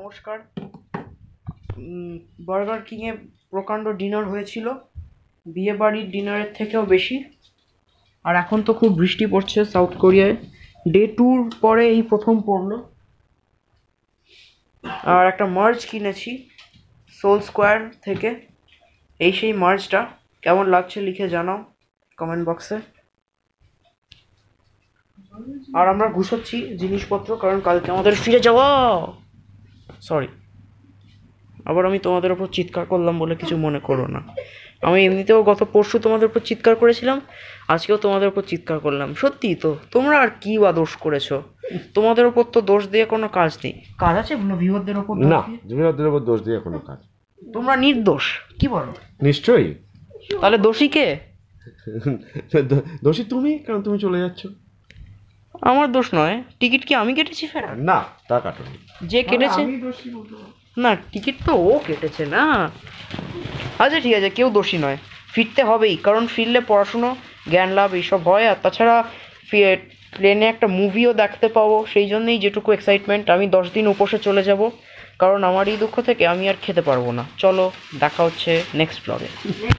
নমস্কার। বার্গার কিংয়ে প্রকাণ্ড ডিনার হয়েছিল, বিয়ে বাড়ির ডিনারের থেকেও বেশি। আর এখন তো খুব বৃষ্টি পড়ছে সাউথ কোরিয়ায়, ডে 2 পরে এই প্রথম পড়লো। আর একটা মার্চ কিনেছি সোল স্কোয়ার থেকে, এই সেই মার্চটা। কেমন লাগছে লিখে জানাও কমেন্ট বক্সে। আর আমরা গুছোচ্ছি জিনিসপত্র, কারণ কালকে আমাদের ফিরে যাওয়া। সরি, আবার আমি তোমাদের ওপর চিৎকার করলাম বলে কিছু মনে করো না। আমি এমনিতেও গত পরশু তোমাদের উপর চিৎকার করেছিলাম, আজকেও তোমাদের উপর চিৎকার করলাম। সত্যিই তো, তোমরা আর কি বা দোষ করেছো? তোমাদের ওপর তো দোষ দিয়ে কোনো কাজ নেই। কাজ আছে ভিউয়ারদের ওপর? না, ভিউয়ারদের ওপর দোষ দিয়ে কোনো কাজ। তোমরা নির্দোষ, কি বলো? নিশ্চয়ই। তাহলে দোষী কে? দোষী তুমি, কারণ তুমি চলে যাচ্ছ। আমার দোষ নয়। টিকিট কি আমি কেটেছি ফেরার? না, তা কাটনি। যে কেটেছে না, টিকিট তো ও কেটেছে না। আচ্ছা ঠিক আছে, কেউ দোষী নয়। ফিরতে হবেই, কারণ ফিরলে পড়াশুনো, জ্ঞান লাভ এইসব হয়। আর তাছাড়া প্লেনে একটা মুভিও দেখতে পাবো, সেই জন্যই যেটুকু এক্সাইটমেন্ট। আমি 10 দিন উপসে চলে যাব, কারণ আমার এই দুঃখ থেকে আমি আর খেতে পারবো না। চলো, দেখা হচ্ছে নেক্সট ব্লগে।